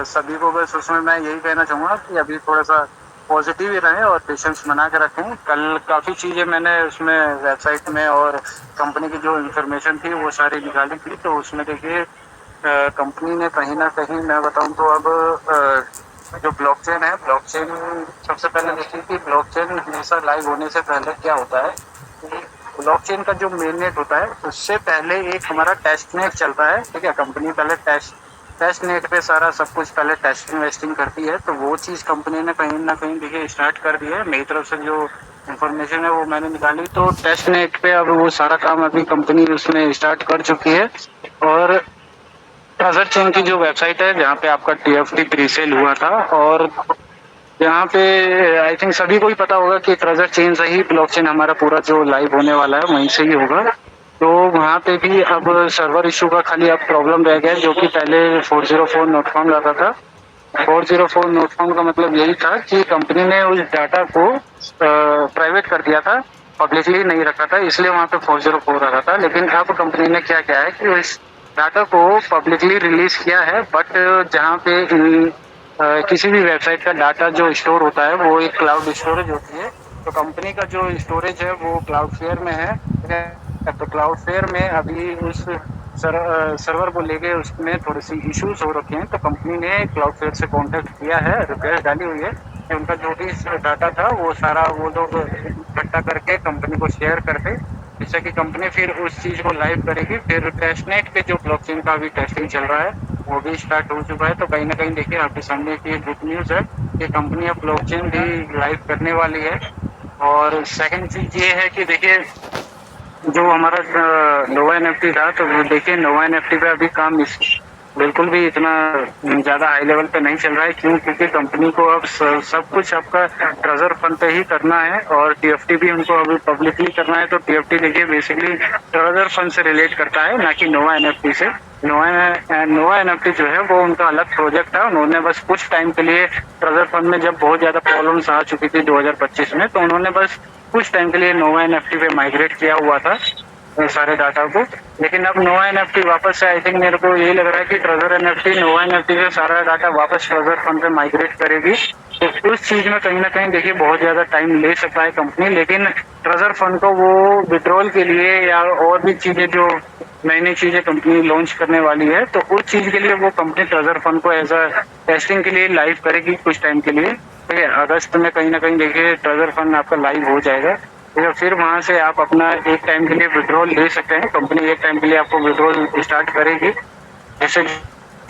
सभी को बस उसमें मैं यही कहना चाहूँगा कि अभी थोड़ा-सा पॉज़िटिव ही रहें और पेशेंस बना के रखें। कल काफ़ी चीज़ें मैंने उसमें वेबसाइट में और कंपनी की जो इन्फॉर्मेशन थी वो सारी निकाली थी, तो उसमें देखिए कंपनी ने कहीं न कहीं मैं बताऊँ तो अब जो ब्लॉकचेन है, ब्लॉकचेन सबसे पहले देखिए कि ब्लॉकचेन हमेशा लाइव होने से पहले क्या होता है कि ब्लॉकचेन का जो मेननेट होता है, उससे पहले एक हमारा टेस्टनेट चलता है, ठीक है? कंपनी पहले टेस्टनेट पे सारा सब कुछ पहले टेस्टिंग वेस्टिंग करती है, तो वो चीज़ कंपनी ने कहीं न कहीं देखिए स्टार्ट कर दी है। मेरी तरफ से जो इन्फॉर्मेशन है वो मैंने निकाली, तो टेस्टनेट पे अब वो सारा काम अभी कंपनी उसमें स्टार्ट कर चुकी है। और ट्रेज़र चेन की जो वेबसाइट है जहाँ पे आपका टीएफटी प्रीसेल हुआ था, और यहाँ पे आई थिंक सभी को ही पता होगा कि ट्रेज़र चेन से ही ब्लॉकचेन हमारा पूरा जो लाइव होने वाला है वहीं से ही होगा। तो वहाँ पे भी अब सर्वर इश्यू का खाली अब प्रॉब्लम रह गया है, जो कि पहले 404 नोट फॉर्म लाता था। 404 नोट फॉर्म का मतलब यही था कि कंपनी ने उस डाटा को प्राइवेट कर दिया था, पब्लिकली नहीं रखा था, इसलिए वहाँ पे 404 रखा था। लेकिन अब कंपनी ने क्या किया है कि इस डाटा को पब्लिकली रिलीज़ किया है, बट जहाँ पे किसी भी वेबसाइट का डाटा जो स्टोर होता है वो एक क्लाउड स्टोरेज होती है। तो कंपनी का जो स्टोरेज है वो क्लाउडफ्लेयर में है, ठीक है? तो क्लाउडफ्लेयर में अभी उस सर्वर को लेके उसमें थोड़ी-सी इश्यूज़ हो रखे हैं, तो कंपनी ने क्लाउडफ्लेयर से कॉन्टैक्ट किया है, रिक्वेस्ट डाली हुई है कि उनका जो भी डाटा था वो सारा वो लोग इकट्ठा करके कंपनी को शेयर कर दें, जिससे कि कंपनी फिर उस चीज़ को लाइव करेगी। फिर टेस्टनेट पे जो ब्लॉकचेन का अभी टेस्टिंग चल रहा है, वो भी स्टार्ट हो चुका है। तो कहीं न कहीं देखिए आपके सामने एक ये गुड न्यूज़ है कि कंपनी अब ब्लॉकचेन भी लाइव करने वाली है। और सेकंड चीज़ ये है कि देखिए जो हमारा नोवा एनएफटी था, तो वो देखिए नोवा एनएफटी पे अभी काम इस बिल्कुल भी इतना ज़्यादा हाई लेवल पे नहीं चल रहा है। क्यों? क्योंकि कंपनी को अब सब कुछ आपका ट्रेज़र फंड पे ही करना है, और टीएफटी भी उनको अभी पब्लिकली करना है। तो टीएफटी देखिए बेसिकली ट्रेज़र फंड से रिलेट करता है, ना कि नोवा एनएफटी से। नोवा एनएफटी जो है वो उनका अलग प्रोजेक्ट है। उन्होंने बस कुछ टाइम के लिए ट्रेज़र फंड में जब बहुत ज़्यादा प्रॉब्लम्स आ चुकी थी 2025 में, तो उन्होंने बस कुछ टाइम के लिए नोवा एनएफटी पे माइग्रेट किया हुआ था सारे डाटा को। लेकिन अब नोवा एनएफटी वापस से आई थिंक मेरे को यही लग रहा है कि ट्रेज़र एनएफटी नोवा एनएफटी से सारा डाटा वापस ट्रेज़र फंड पे माइग्रेट करेगी। तो उस चीज़ में कहीं न कहीं देखिए बहुत ज़्यादा टाइम ले सकता है कंपनी, लेकिन ट्रेज़र फंड को वो विथड्रॉल के लिए या और भी चीज़ें जो नई-नई चीज़ें कंपनी लॉन्च करने वाली है, तो उस चीज़ के लिए वो कंपनी ट्रेज़र फंड को एज़ अ टेस्टिंग के लिए लाइव करेगी कुछ टाइम के लिए। ठीक है? अगस्त में कहीं न कहीं देखिए ट्रेज़र फंड आपका लाइव हो जाएगा। या फिर वहाँ से आप अपना एक टाइम के लिए विथड्रॉल ले सकते हैं। कंपनी एक टाइम के लिए आपको विथड्रॉल स्टार्ट करेगी, जैसे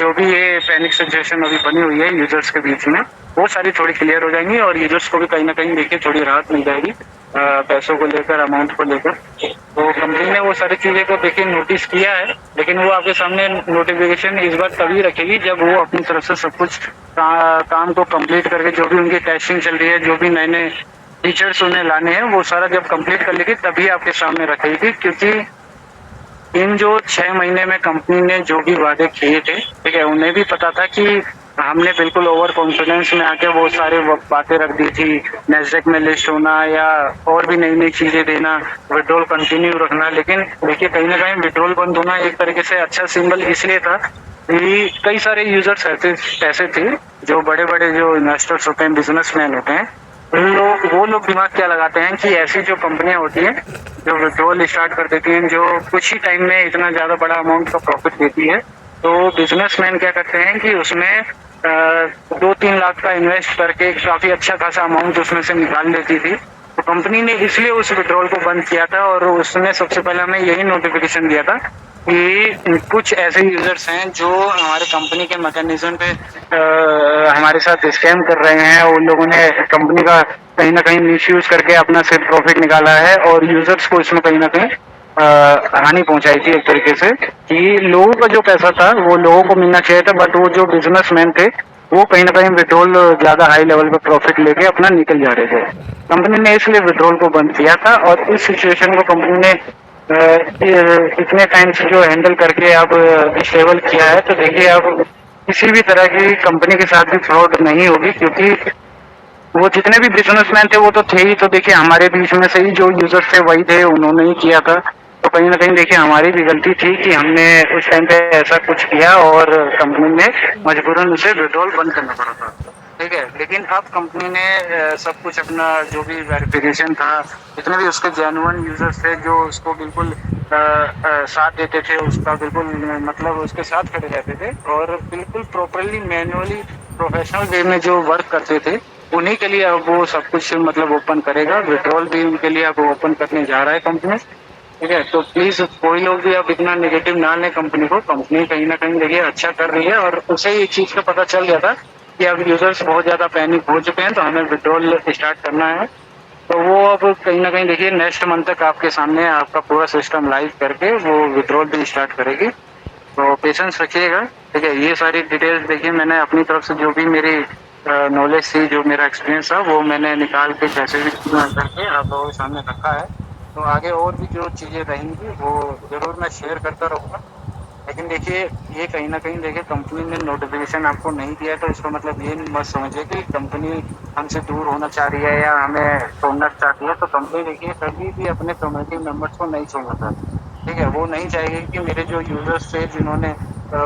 जो भी ये पैनिक सिचुएशन अभी बनी हुई है यूजर्स के बीच में, वो सारी थोड़ी क्लियर हो जाएंगी, और यूजर्स को भी कहीं ना कहीं देखिए थोड़ी राहत मिल जाएगी पैसों को लेकर, अमाउंट को लेकर। तो कंपनी ने वो सारी चीजें को देखिए नोटिस किया है, लेकिन वो आपके सामने नोटिफिकेशन इस बार तभी रखेगी जब वो अपनी तरफ से सब कुछ काम को कंप्लीट करके, जो भी उनकी टेस्टिंग चल रही है, जो भी नए नए फीचर्स उन्हें लाने हैं, वो सारा जब कंप्लीट कर लेगी तभी आपके सामने रखेगी। क्योंकि इन जो 6 महीने में कंपनी ने जो भी वादे किए थे, ठीक है, उन्हें भी पता था कि हमने बिल्कुल ओवर कॉन्फिडेंस में आके वो सारे बातें रख दी थी, नैस्डैक में लिस्ट होना या और भी नई नई चीजें देना, विड्रॉल कंटिन्यू रखना। लेकिन देखिए कहीं ना कहीं विड्रॉल बंद होना एक तरीके से अच्छा सिंबल इसलिए था कि कई सारे यूजर्स ऐसे थे जो बड़े बड़े जो इन्वेस्टर्स होते हैं, बिजनेसमैन होते हैं, वो लोग दिमाग क्या लगाते हैं कि ऐसी जो कंपनियां होती हैं जो विड्रॉल स्टार्ट कर देती हैं, जो कुछ ही टाइम में इतना ज्यादा बड़ा अमाउंट का प्रॉफिट देती है, तो बिजनेसमैन क्या करते हैं कि उसमें 2-3 लाख का इन्वेस्ट करके काफी अच्छा खासा अमाउंट उसमें से निकाल लेती थी। तो कंपनी ने इसलिए उस विड्रॉल को बंद किया था, और उसने सबसे पहले हमें यही नोटिफिकेशन दिया था कि कुछ ऐसे यूजर्स हैं जो हमारे कंपनी के मैकेनिज्म पे हमारे साथ स्कैम कर रहे हैं। उन लोगों ने कंपनी का कहीं ना कहीं मिसयूज करके अपना सिर्फ प्रॉफिट निकाला है, और यूजर्स को इसमें कहीं ना कहीं हानि पहुंचाई थी एक तरीके से, कि लोगों का जो पैसा था वो लोगों को मिलना चाहिए था, बट वो जो बिजनेसमैन थे वो कहीं ना कहीं विड्रॉल ज्यादा हाई लेवल पे प्रॉफिट लेके अपना निकल जा रहे थे। कंपनी ने इसलिए विड्रॉल को बंद किया था, और इस सिचुएशन को कंपनी ने इतने टाइम से जो हैंडल करके अब स्टेबल किया है, तो देखिए अब किसी भी तरह की कंपनी के साथ भी फ्रॉड नहीं होगी। क्योंकि वो जितने भी बिजनेसमैन थे वो तो थे ही, तो देखिए हमारे बीच में से ही जो यूजर्स थे वही थे, उन्होंने ही किया था। तो कहीं न कहीं देखिए हमारी भी गलती थी कि हमने उस टाइम पे ऐसा कुछ किया और कंपनी ने मजबूरन उसे विथड्रॉल बंद करना पड़ा था। ठीक है? लेकिन अब कंपनी ने सब कुछ अपना जो भी वेरिफिकेशन था, जितने भी उसके जेन्युइन यूज़र्स थे जो उसको बिल्कुल साथ देते थे, उसका बिल्कुल मतलब उसके साथ खड़े रहते थे और बिल्कुल प्रॉपर्ली मैन्युअली प्रोफेशनल वे में जो वर्क करते थे, उन्हीं के लिए अब वो सब कुछ मतलब ओपन करेगा। विथड्रॉल भी उनके लिए अब ओपन करने जा रहा है कंपनी। ठीक है, तो प्लीज कोई लोग भी अब इतना नेगेटिव ना लें कंपनी को। कंपनी कहीं ना कहीं देखिए अच्छा कर रही है और उसे ये चीज का पता चल गया था कि अब यूजर्स बहुत ज्यादा पैनिक हो चुके हैं, तो हमें विड्रॉल स्टार्ट करना है। तो वो अब कहीं ना कहीं देखिए नेक्स्ट मंथ तक आपके सामने आपका पूरा सिस्टम लाइव करके वो विड्रॉल भी स्टार्ट करेगी। तो पेशेंस रखिएगा। ठीक है, ये सारी डिटेल्स देखिए मैंने अपनी तरफ से जो भी मेरी नॉलेज थी, जो मेरा एक्सपीरियंस था, वो मैंने निकाल के कैसे भी करके आप लोगों के सामने रखा है। तो आगे और भी जो चीज़ें रहेंगी वो ज़रूर मैं शेयर करता रहूँगा। लेकिन देखिए ये कहीं न कहीं देखिए कंपनी ने नोटिफ़िकेशन आपको नहीं दिया है, तो इसका मतलब ये मत समझिए कि कंपनी हमसे दूर होना चाह रही है या हमें छोड़ना चाहती है। तो कंपनी देखिए कभी भी अपने कम्युनिटी मेंबर्स को नहीं छोड़ना चाहती। ठीक है? वो नहीं चाहेगी कि मेरे जो यूज़र्स थे जिन्होंने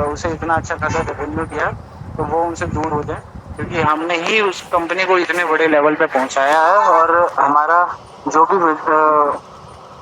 उसे इतना अच्छा खासा रेवेन्यू दिया, तो वो उनसे दूर हो जाएँ। क्योंकि हमने ही उस कंपनी को इतने बड़े लेवल पे पहुँचाया है और हमारा जो भी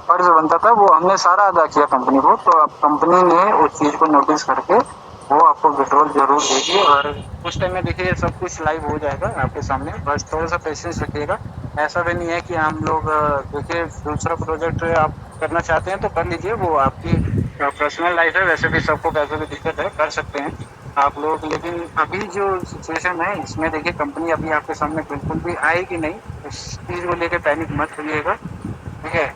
फर्ज बनता था वो हमने सारा अदा किया कंपनी को। तो अब कंपनी ने उस चीज़ को नोटिस करके वो आपको विड्रॉल ज़रूर देगी और उस टाइम में देखिए सब कुछ लाइव हो जाएगा आपके सामने। बस थोड़ा-सा पेशेंस रखिएगा। ऐसा भी नहीं है कि हम लोग देखिए दूसरा प्रोजेक्ट आप करना चाहते हैं तो कर लीजिए, वो आपकी पर्सनल लाइफ है। वैसे भी सबको पैसों की दिक्कत है, कर सकते हैं आप लोग। लेकिन अभी जो सिचुएशन है इसमें देखिए कंपनी अभी आपके सामने बिल्कुल भी आएगी नहीं। इस चीज़ को लेके पैनिक मत होइएगा। ठीक है?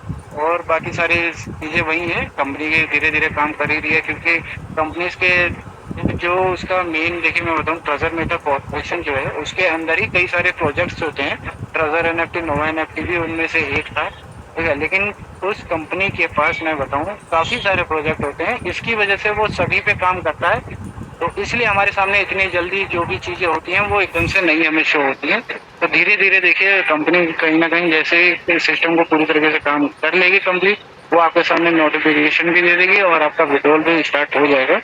और बाकी सारी चीज़ें वही हैं, कंपनी के धीरे-धीरे काम कर ही रही है क्योंकि कंपनीज़ के जो उसका मेन देखिए मैं बताऊँ ट्रेज़र मेटर कॉर्पोरेशन जो है, उसके अंदर ही कई सारे प्रोजेक्ट्स होते हैं। ट्रेज़र एनएफटी, नोवा एनएफटी भी उनमें से एक था। ठीक है? लेकिन उस कंपनी के पास मैं बताऊँ काफ़ी सारे प्रोजेक्ट होते हैं, इसकी वजह से वो सभी पे काम करता है। तो इसलिए हमारे सामने इतनी जल्दी जो भी चीज़ें होती हैं वो एकदम से नहीं हमें शो होती हैं। तो धीरे-धीरे देखिए कंपनी कहीं न कहीं जैसे ही सिस्टम को पूरी तरीके से काम कर लेगी कंप्लीट, वो आपके सामने नोटिफ़िकेशन भी दे देगी और आपका विड्रॉल भी स्टार्ट हो जाएगा।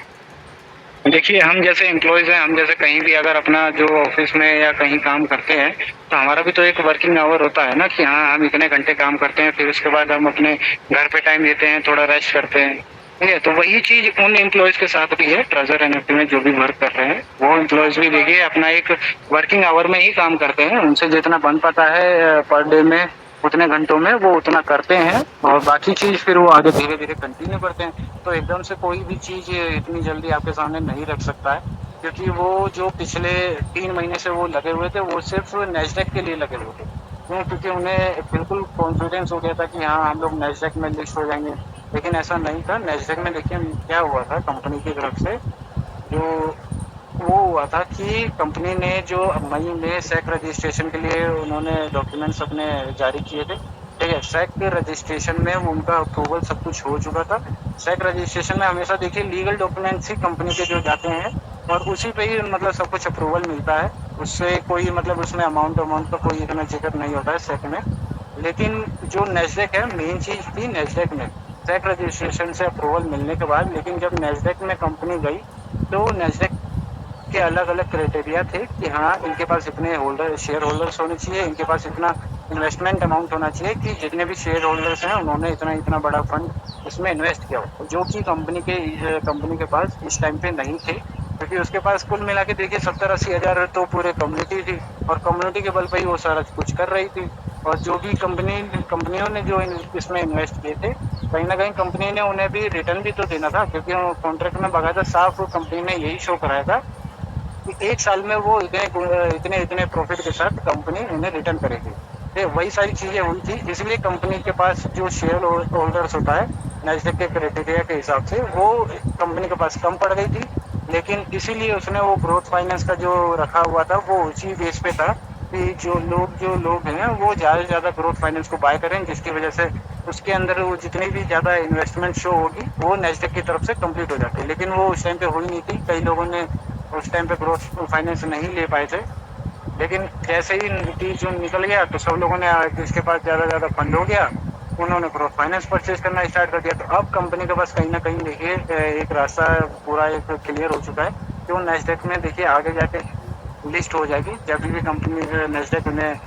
देखिए हम जैसे एम्प्लॉइज़ हैं, हम जैसे कहीं भी अगर अपना जो ऑफ़िस में या कहीं काम करते हैं, तो हमारा भी तो एक वर्किंग आवर होता है ना कि हाँ, हम इतने घंटे काम करते हैं, फिर उसके बाद हम अपने घर पे टाइम देते हैं, थोड़ा रेस्ट करते हैं। ठीक है? तो वही चीज़ उन एम्प्लॉइज़ के साथ भी है, ट्रेज़र एनएफटी में जो भी वर्क कर रहे हैं, वो एम्प्लॉइज़ भी देखिए अपना एक वर्किंग आवर में ही काम करते हैं। उनसे जितना बन पाता है पर डे में उतने घंटों में वो उतना करते हैं और बाकी चीज़ फिर वो आगे धीरे-धीरे कंटिन्यू करते हैं। तो एकदम से कोई भी चीज़ इतनी जल्दी आपके सामने नहीं रख सकता है, क्योंकि वो जो पिछले 3 महीने से वो लगे हुए थे, वो सिर्फ़ नैस्डैक के लिए लगे हुए थे। क्यों? क्योंकि उन्हें बिल्कुल कॉन्फिडेंस हो गया था कि हाँ, हम लोग नैस्डैक में लिस्ट हो जाएँगे। लेकिन ऐसा नहीं था। नैस्डैक में देखिए क्या हुआ था कंपनी की तरफ से, जो वो हुआ था कि कंपनी ने जो मई में सैक रजिस्ट्रेशन के लिए उन्होंने डॉक्यूमेंट्स अपने जारी किए थे। ठीक है? सैक के रजिस्ट्रेशन में उनका अप्रूवल सब कुछ हो चुका था। सैक रजिस्ट्रेशन में हमेशा देखिए लीगल डॉक्यूमेंट्स ही कंपनी के जो जाते हैं और उसी पे ही मतलब सब कुछ अप्रूवल मिलता है। उससे कोई मतलब उसमें अमाउंट अमाउंट का कोई इतना जिक्र नहीं होता है सैक में। लेकिन जो नैस्डैक है मेन चीज़ थी नैस्डैक में। सैक रजिस्ट्रेशन से अप्रूवल मिलने के बाद लेकिन जब नैस्डैक में कंपनी गई, तो नैस्डैक के अलग-अलग क्राइटेरिया थे कि हाँ, इनके पास इतने होल्डर शेयर होल्डर्स होने चाहिए, इनके पास इतना इन्वेस्टमेंट अमाउंट होना चाहिए कि जितने भी शेयर होल्डर्स हैं उन्होंने इतना-इतना बड़ा फंड इसमें इन्वेस्ट किया हो, जो कि कंपनी के पास इस टाइम पे नहीं थे। क्योंकि उसके पास कुल मिला के देखिए 70-80 हज़ार तो पूरे कम्युनिटी थी और कम्युनिटी के बल पे ही वो सारा कुछ कर रही थी। और जो भी कंपनियों ने जो इसमें इन्वेस्ट किए थे, कहीं न कहीं कंपनी ने उन्हें भी रिटर्न भी तो देना था, क्योंकि कॉन्ट्रैक्ट में बाकायदा साफ कंपनी ने यही शो कराया था कि 1 साल में वो इतने प्रॉफ़िट के साथ कंपनी उन्हें रिटर्न करेगी। ये वही सारी चीज़ें हुई थी, इसलिए कंपनी के पास जो शेयर होल्डर्स होता है, नैस्डैक के क्राइटेरिया के हिसाब से वो कंपनी के पास कम पड़ गई थी। लेकिन इसीलिए उसने वो ग्रोथ फाइनेंस का जो रखा हुआ था, वो उसी बेस पे था कि जो लोग हैं, वो ज़्यादा से ज़्यादा ग्रोथ फाइनेंस को बाय करें, जिसकी वजह से उसके अंदर वो जितनी भी ज़्यादा इन्वेस्टमेंट शो होगी, वो नैस्डैक की तरफ से कंप्लीट हो जाती है। लेकिन वो उस टाइम पे हुई नहीं थी। कई लोगों ने उस टाइम पे ग्रोथ फाइनेंस नहीं ले पाए थे। लेकिन जैसे ही नीति जो निकल गया तो सब लोगों ने जिसके पास ज़्यादा ज़्यादा फंड हो गया, उन्होंने प्रो फाइनेंस परचेज करना स्टार्ट कर दिया। तो अब कंपनी के पास कहीं ना कहीं देखिए एक रास्ता पूरा एक क्लियर हो चुका है कि वो नेस्डेक में देखिए आगे जाके लिस्ट हो जाएगी। जब भी कंपनी नेस्डेक उन्हें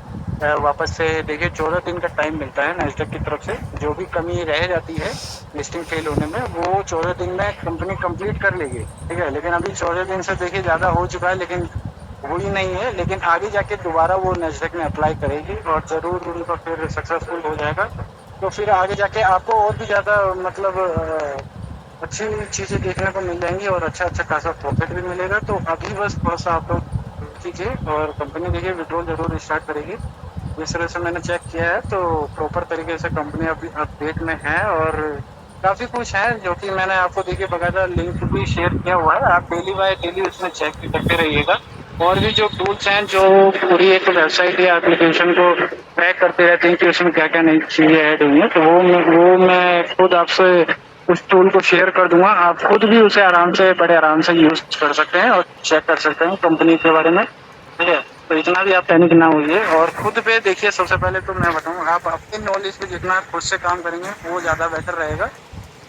वापस से देखिए 14 दिन का टाइम मिलता है नेस्डेक की तरफ से। जो भी कमी रह जाती है लिस्टिंग फेल होने में वो 14 दिन में कंपनी कंप्लीट कर लेगी, ठीक है। लेकिन अभी 14 दिन से देखिए ज़्यादा हो चुका है लेकिन हुई नहीं है। लेकिन आगे जाके दोबारा वो नेस्डेक में अप्लाई करेगी और ज़रूर उनका फिर सक्सेसफुल हो जाएगा। तो फिर आगे जाके आपको और भी ज़्यादा मतलब अच्छी चीज़ें देखने को मिल जाएंगी और अच्छा खासा प्रॉफिट भी मिलेगा। तो अभी बस थोड़ा सा आप लोग कीजिए और कंपनी देखिए विड्रॉल जरूर स्टार्ट करेगी। जिस तरह से मैंने चेक किया है तो प्रॉपर तरीके से कंपनी अभी अपडेट में है और काफ़ी कुछ है जो कि मैंने आपको देखिए बकायदा लिंक भी शेयर किया हुआ है। आप डेली बाय डेली उसमें चेक भी करते रहिएगा। और भी जो टूल्स हैं जो पूरी एक वेबसाइट या एप्लीकेशन को ट्रैक करते रहते हैं कि उसमें क्या क्या नई चीज़ें ऐड हुई हैं, तो वो मैं खुद आपसे उस टूल को शेयर कर दूंगा। आप खुद भी उसे आराम से बड़े आराम से यूज कर सकते हैं और चेक कर सकते हैं कंपनी के बारे में, ठीक है। तो इतना भी आप पैनिक ना होइए और खुद पे देखिए। सबसे पहले तो मैं बताऊँ आप अपनी नॉलेज पे जितना खुद से काम करेंगे वो ज़्यादा बेटर रहेगा।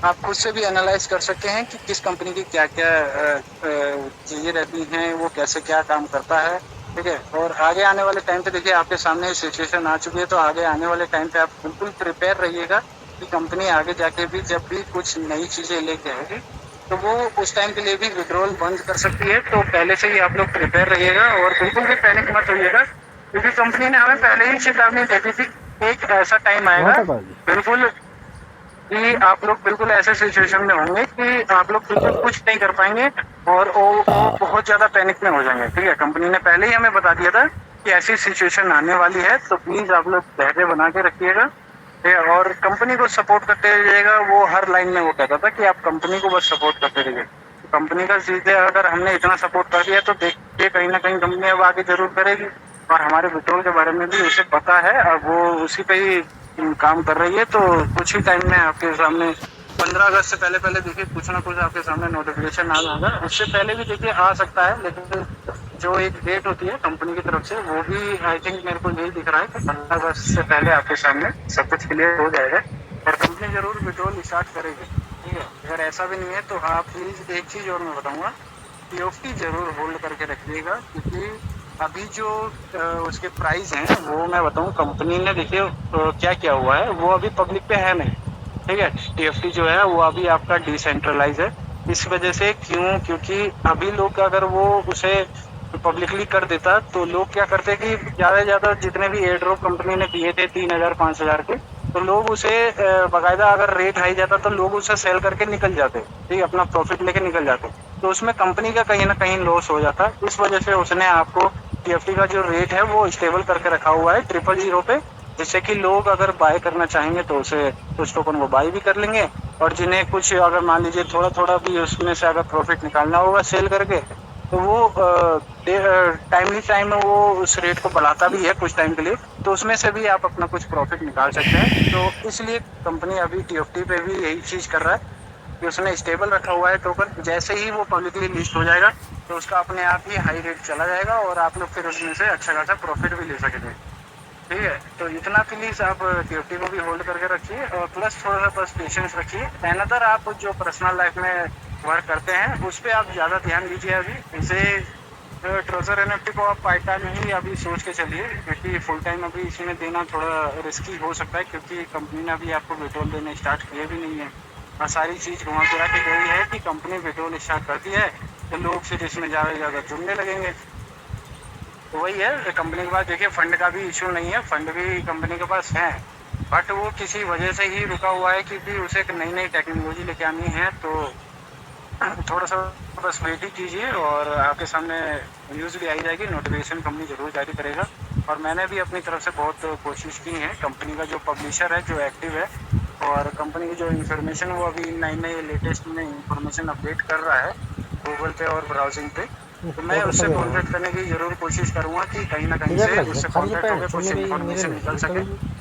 आप खुद से भी एनालाइज कर सकते हैं कि किस कंपनी की क्या क्या चीज़ें रहती हैं, वो कैसे क्या काम करता है, ठीक है। और आगे आने वाले टाइम पे देखिए आपके सामने सिचुएशन आ चुकी है तो आगे आने वाले टाइम पे आप बिल्कुल प्रिपेयर रहिएगा कि कंपनी आगे जाके भी जब भी कुछ नई चीज़ें लेके आएगी तो वो उस टाइम के लिए भी विड्रॉल बंद कर सकती है। तो पहले से ही आप लोग प्रिपेयर रहिएगा और बिल्कुल भी पैनिक मत होइएगा क्योंकि कंपनी ने हमें पहले ही चेतावनी दे दी थी। एक ऐसा टाइम आएगा बिल्कुल कि आप लोग बिल्कुल ऐसे सिचुएशन में होंगे कि आप लोग बिल्कुल कुछ नहीं कर पाएंगे और वो बहुत ज़्यादा पैनिक में हो जाएंगे, ठीक है। कंपनी ने पहले ही हमें बता दिया था कि ऐसी सिचुएशन आने वाली है। तो प्लीज़ आप लोग धैर्य बना के रखिएगा, ठीक है। और कंपनी को सपोर्ट करते रहिएगा। वो हर लाइन में वो कहता था कि आप कंपनी को बस सपोर्ट करते रहिए। कंपनी का सीधे अगर हमने इतना सपोर्ट कर दिया तो देखिए कहीं ना कहीं कंपनी अब आगे जरूर करेगी। और हमारे विड्रॉल के बारे में भी उसे पता है, अब वो उसी पे ही काम कर रही है। तो कुछ ही टाइम में आपके सामने 15 अगस्त से पहले पहले देखिए कुछ ना कुछ आपके सामने नोटिफिकेशन आ जाएगा। उससे पहले भी देखिए आ सकता है लेकिन जो एक डेट होती है कंपनी की तरफ से वो भी आई थिंक मेरे को यही दिख रहा है कि 15 अगस्त से पहले आपके सामने सब कुछ क्लियर हो जाएगा और कंपनी जरूर विड्रॉल स्टार्ट करेगी, ठीक है। अगर ऐसा भी नहीं है तो आप प्लीज एक चीज और मैं बताऊंगा, पीओफटी जरूर होल्ड करके रखिएगा क्योंकि अभी जो उसके प्राइस हैं वो मैं बताऊं कंपनी ने देखिए क्या किया हुआ है। वो अभी पब्लिक पे है नहीं, ठीक है। टीएफटी जो है वो अभी आपका डिसेंट्रलाइज है। इस वजह से क्योंकि अभी लोग अगर वो उसे पब्लिकली कर देता तो लोग क्या करते कि ज़्यादा से ज़्यादा जितने भी एयर ड्रॉप कंपनी ने दिए थे 3,000 5,000 के, तो लोग उसे बाकायदा अगर रेट हाई जाता तो लोग उसे सेल करके निकल जाते, ठीक है, अपना प्रॉफिट लेके निकल जाते। तो उसमें कंपनी का कहीं ना कहीं लॉस हो जाता। इस वजह से उसने आपको टीएफटी का जो रेट है वो स्टेबल करके रखा हुआ है 000 पे, जिससे कि लोग अगर बाय करना चाहेंगे तो उसे कुछ टोकन वो बाय भी कर लेंगे। और जिन्हें कुछ अगर मान लीजिए थोड़ा थोड़ा भी उसमें से अगर प्रॉफिट निकालना होगा सेल करके तो वो टाइमली टाइम में वो उस रेट को बढ़ाता भी है कुछ टाइम के लिए, तो उसमें से भी आप अपना कुछ प्रॉफिट निकाल सकते हैं। तो इसलिए कंपनी अभी टीएफटी पे भी यही चीज़ कर रहा है कि उसने स्टेबल रखा हुआ है टोकन। जैसे ही वो पब्लिकली लिस्ट हो जाएगा तो उसका अपने आप ही हाई रेट चला जाएगा और आप लोग फिर उसमें से अच्छा खासा प्रॉफिट भी ले सकेंगे, ठीक है। तो इतना प्लीज आप टीएफटी को भी होल्ड करके रखिए और प्लस थोड़ा सा बस पेशेंस रखिए। अनदर आप जो पर्सनल लाइफ में वर्क करते हैं उस पर आप ज़्यादा ध्यान दीजिए। अभी इसे ट्रेजर एनएफटी को आप पार्ट टाइम ही अभी सोच के चलिए क्योंकि फुल टाइम अभी इसमें देना थोड़ा रिस्की हो सकता है क्योंकि कंपनी ने अभी आपको विड्रॉल देना स्टार्ट किया भी नहीं है। और सारी चीज़ घुमा फिरा के गई है कि कंपनी विड्रॉल स्टार्ट करती है तो लोग फिर इसमें ज़्यादा से ज़्यादा जुड़ने लगेंगे। तो वही है, कंपनी के पास देखिए फंड का भी इशू नहीं है, फंड भी कंपनी के पास है बट वो किसी वजह से ही रुका हुआ है क्योंकि उसे एक नई नई टेक्नोलॉजी लेके आनी है। तो थोड़ा सा बस वेट ही कीजिए और आपके सामने न्यूज़ भी आई जाएगी, नोटिफिकेशन कंपनी ज़रूर जारी करेगा। और मैंने भी अपनी तरफ से बहुत कोशिश की है। कंपनी का जो पब्लिशर है जो एक्टिव है और कंपनी की जो इन्फॉर्मेशन वो अभी नई नई लेटेस्ट में इन्फॉर्मेशन अपडेट कर रहा है गूगल पे और ब्राउजिंग पे, तो मैं उससे कॉन्टेक्ट करने की ज़रूर कोशिश करूँगा कि कहीं ना कहीं से उससे कॉन्टेक्ट होकर कुछ इन्फॉर्मेशन निकल सके।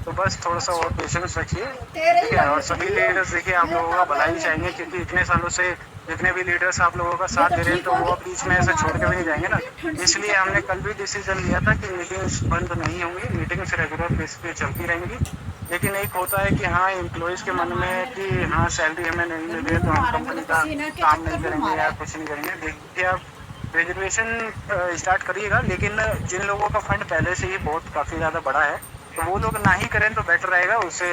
तो बस थोड़ा सा और पेशेंस रखिए, ठीक है। और सभी लीडर्स देखिए आप लोगों का भलाई चाहेंगे क्योंकि इतने सालों से जितने भी लीडर्स आप लोगों का साथ दे रहे हैं तो वो बीच में ऐसे छोड़ के भी नहीं जाएंगे ना। इसलिए हमने कल भी डिसीजन लिया था कि मीटिंग्स बंद नहीं होंगी, मीटिंग्स रेगुलर बेस पे चलती रहेंगी। लेकिन एक होता है कि हाँ एम्प्लॉयज़ के मन में कि हाँ सैलरी हमें नहीं मिल रही है तो हम कंपनी का काम नहीं करेंगे या कुछ नहीं करेंगे। देखिए आप रिजर्वेशन स्टार्ट करिएगा, लेकिन जिन लोगों का फंड पहले से ही बहुत काफ़ी ज़्यादा बड़ा है तो वो लोग ना ही करें तो बेटर रहेगा, उससे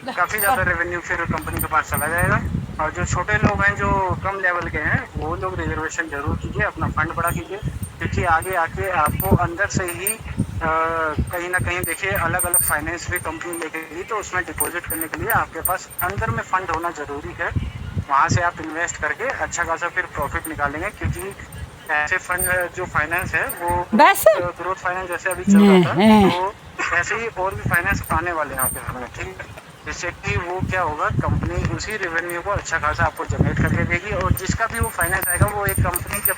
काफ़ी ज़्यादा रेवेन्यू फिर कंपनी के पास चला जाएगा। और जो छोटे लोग हैं जो कम लेवल के हैं वो लोग रिजर्वेशन जरूर कीजिए, अपना फंड बड़ा कीजिए, क्योंकि आगे आके आपको अंदर से ही कहीं ना कहीं देखिए अलग अलग फाइनेंस भी कंपनी लेके तो उसमें डिपॉजिट करने के लिए आपके पास अंदर में फंड होना जरूरी है। वहाँ से आप इन्वेस्ट करके अच्छा खासा फिर प्रॉफिट निकालेंगे, क्योंकि ऐसे फंड जो फाइनेंस है वो बस ग्रोथ फाइनेंस जैसे अभी चल रहा था तो ऐसे ही और भी फाइनेंस आने वाले हैं आपके सामने, ठीक है। जिससे कि वो क्या होगा, कंपनी उसी रेवेन्यू को अच्छा खासा आपको जनरेट करके देगी, और जिसका भी वो फाइनेंस आएगा वो एक कंपनी जब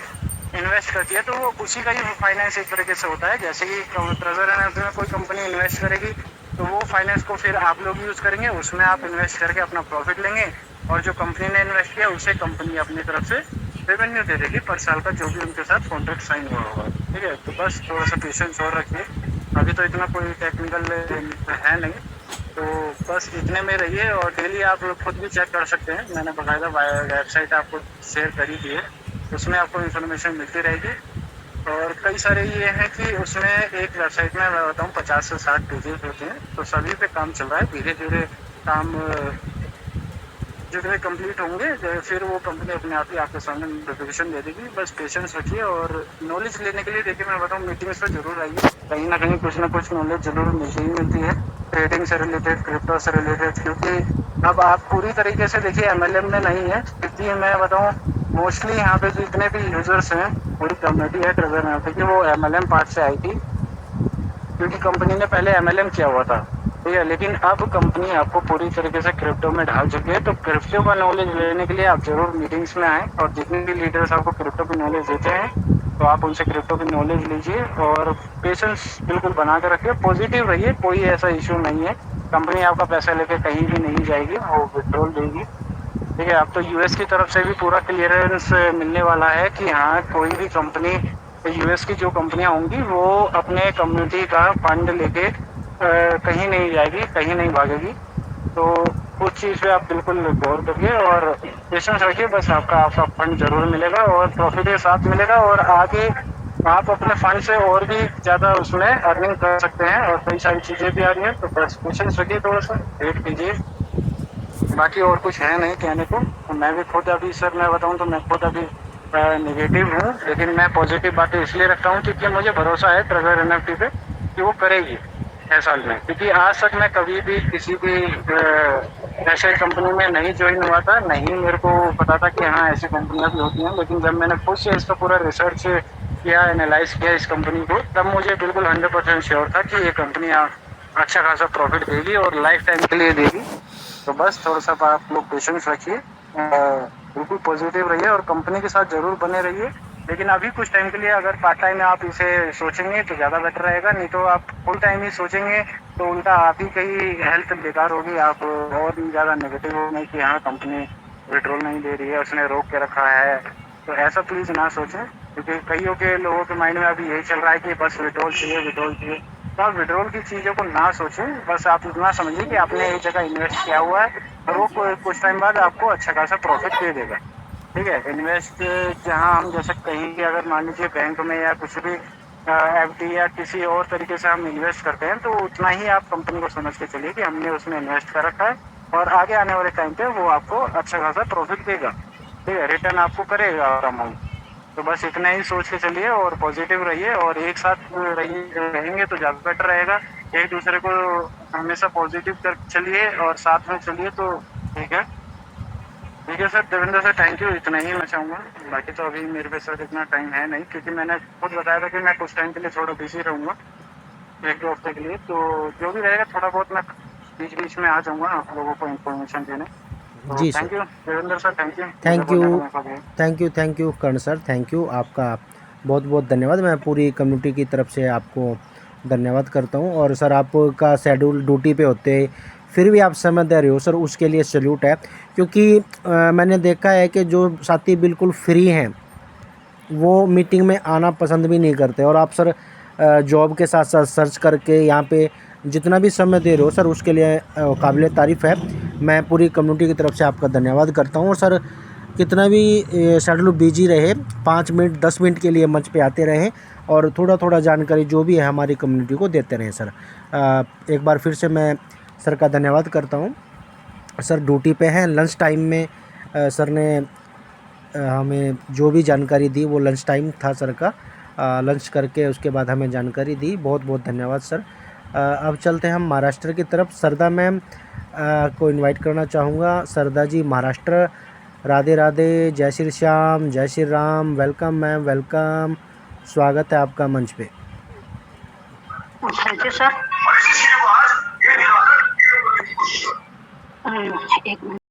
इन्वेस्ट करती है तो वो उसी का ही फाइनेंस एक तरीके से होता है। जैसे कि ट्रेजर एनर्जी में कोई कंपनी इन्वेस्ट करेगी तो वो फाइनेंस को फिर आप लोग यूज़ करेंगे, उसमें आप इन्वेस्ट करके अपना प्रॉफिट लेंगे, और जो कंपनी ने इन्वेस्ट किया उसे कंपनी अपनी तरफ से रेवेन्यू दे देगी पर साल का, जो भी उनके साथ कॉन्ट्रैक्ट साइन हुआ होगा, ठीक है। तो बस थोड़ा सा पेशेंस और रखिए, अभी तो इतना कोई टेक्निकल है नहीं, तो बस इतने में रहिए। और डेली आप लोग खुद भी चेक कर सकते हैं, मैंने बाकायदा वेबसाइट आपको शेयर करी दी है, उसमें आपको इन्फॉर्मेशन मिलती रहेगी। और कई सारे ये हैं कि उसमें एक वेबसाइट में मैं बताऊँ 50 से 60 पेजेस होते हैं, तो सभी पे काम चल रहा है, धीरे धीरे काम जितने कंप्लीट होंगे फिर वो कंपनी अपने आप ही आपके सामने नोटिफिकेशन दे देगी। बस पेशेंस रखिए, और नॉलेज लेने के लिए देखिए मैं बताऊँ मीटिंग्स पे जरूर आइए, कहीं ना कहीं कुछ ना कुछ नॉलेज जरूर मिलती ही मिलती है, ट्रेडिंग से रिलेटेड, क्रिप्टो से रिलेटेड। क्योंकि अब आप पूरी तरीके से देखिए एमएलएम में नहीं है, क्योंकि मैं बताऊँ मोस्टली यहाँ पे जितने भी यूजर्स हैं, पूरी कम्युनिटी है ट्रेजर में की, वो एमएलएम पार्ट से आई थी, क्योंकि कंपनी ने पहले एमएलएम किया हुआ था, ठीक है। लेकिन अब कंपनी आपको पूरी तरीके से क्रिप्टो में ढाल चुकी है, तो क्रिप्टो का नॉलेज लेने के लिए आप जरूर मीटिंग्स में आएँ, और जितने भी लीडर्स आपको क्रिप्टो की नॉलेज देते हैं तो आप उनसे क्रिप्टो की नॉलेज लीजिए, और पेशेंस बिल्कुल बना के रखिए, पॉजिटिव रहिए, कोई ऐसा इशू नहीं है। कंपनी आपका पैसा लेके कहीं भी नहीं जाएगी, वो विड्रॉल देगी, ठीक है। अब तो यूएस की तरफ से भी पूरा क्लियरेंस मिलने वाला है कि हाँ कोई भी कंपनी, यूएस की जो कंपनियां होंगी वो अपने कम्युनिटी का फंड लेके कहीं नहीं जाएगी, कहीं नहीं भागेगी। तो उस चीज़ पे आप बिल्कुल गौर करिए और पेशेंस रखिए, बस आपका आपका फंड जरूर मिलेगा और प्रॉफिट के साथ मिलेगा, और आगे आप अपने फंड से और भी ज़्यादा उसमें अर्निंग कर सकते हैं, और कई सारी चीज़ें भी आ रही हैं। तो बस पेशेंस रखिए, थोड़ा सा वेट कीजिए, बाकी और कुछ है नहीं कहने को। तो मैं भी खुद अभी सर मैं बताऊं तो मैं खुद अभी नेगेटिव हूँ, लेकिन मैं पॉजिटिव बातें इसलिए रखता हूँ क्योंकि मुझे भरोसा है ट्रेजर एनएफटी पे कि वो करेगी 6 साल में। क्योंकि आज तक मैं कभी भी किसी भी ऐसे कंपनी में नहीं ज्वाइन हुआ था, नहीं मेरे को पता था कि हाँ ऐसी कंपनियां भी होती हैं, लेकिन जब मैंने खुद से इसका पूरा रिसर्च किया, एनालाइज किया इस कंपनी को, तब मुझे बिल्कुल 100% श्योर था कि ये कंपनी अच्छा खासा प्रॉफिट देगी और लाइफ टाइम के लिए देगी। तो बस थोड़ा सा आप लोग पेशेंस रखिए, बिल्कुल पॉजिटिव रहिए और कंपनी के साथ जरूर बने रहिए। लेकिन अभी कुछ टाइम के लिए अगर पार्ट टाइम में आप इसे सोचेंगे तो ज़्यादा बेटर रहेगा, नहीं तो आप फुल टाइम ही सोचेंगे तो उल्टा आप ही की हेल्थ बेकार होगी, आप और भी ज़्यादा नेगेटिव होंगे कि हाँ कंपनी विड्रॉल नहीं दे रही है, उसने रोक के रखा है। तो ऐसा प्लीज़ ना सोचें, क्योंकि कईयों के लोगों के माइंड में अभी यही चल रहा है कि बस विड्रॉल चाहिए, विड्रॉल चाहिए। तो आप विड्रॉल की चीज़ों को ना सोचें, बस आप इतना समझिए कि आपने एक जगह इन्वेस्ट किया हुआ है और वो कुछ टाइम बाद आपको अच्छा खासा प्रॉफिट दे देगा, ठीक है। इन्वेस्ट जहाँ हम जैसे कहीं भी अगर मान लीजिए बैंक में या कुछ भी एफडी या किसी और तरीके से हम इन्वेस्ट करते हैं, तो उतना ही आप कंपनी को समझ के चलिए कि हमने उसमें इन्वेस्ट कर रखा है और आगे आने वाले टाइम पे वो आपको अच्छा खासा प्रॉफिट देगा, ठीक है, रिटर्न आपको करेगा और अमाउंट। तो बस इतना ही सोच के चलिए और पॉजिटिव रहिए, और एक साथ रहेंगे तो ज़्यादा बेटर रहेगा। एक दूसरे को हमेशा पॉजिटिव कर चलिए और साथ में चलिए, तो ठीक है। ठीक है sir, Devendra sir thank you, इतना ही मैं चाहूँगा। बाकी तो अभी मेरे पे सर इतना टाइम है नहीं, क्योंकि मैंने खुद बताया था कि मैं कुछ टाइम के लिए थोड़ा बिजी रहूँगा, 1-2 हफ्ते के लिए। तो जो भी रहेगा थोड़ा बहुत मैं बीच बीच में आ जाऊँगा आप लोगों को इन्फॉर्मेशन देने। तो जी sir. Thank you Devendra sir, thank you मुझे थैंक बोलने का यू, मौका दिया। Thank you Karn sir, thank you, आपका बहुत बहुत धन्यवाद। मैं पूरी कम्युनिटी की तरफ से आपको धन्यवाद करता हूँ। और सर आपका शेड्यूल ड्यूटी पे होते फिर भी आप समय दे रहे हो सर, उसके लिए सैल्यूट है। क्योंकि मैंने देखा है कि जो साथी बिल्कुल फ्री हैं वो मीटिंग में आना पसंद भी नहीं करते, और आप सर जॉब के साथ साथ सर्च करके यहाँ पे जितना भी समय दे रहे हो सर उसके लिए काबिल तारीफ़ है। मैं पूरी कम्युनिटी की तरफ से आपका धन्यवाद करता हूँ। और सर कितना भी शेड्यूल बिजी रहे, 5 मिनट 10 मिनट के लिए मंच पे आते रहें और थोड़ा थोड़ा जानकारी जो भी है हमारी कम्युनिटी को देते रहें सर। एक बार फिर से मैं सर का धन्यवाद करता हूँ। सर ड्यूटी पे हैं, लंच टाइम में सर ने हमें जो भी जानकारी दी वो लंच टाइम था सर का, लंच करके उसके बाद हमें जानकारी दी। बहुत बहुत धन्यवाद सर। अब चलते हैं हम महाराष्ट्र की तरफ। सरदा मैम को इनवाइट करना चाहूँगा। सरदा जी महाराष्ट्र, राधे राधे, जय श्री श्याम, जय Shri Ram. Welcome ma'am, welcome, स्वागत है आपका मंच पे। Thank you sir. एक मिनट।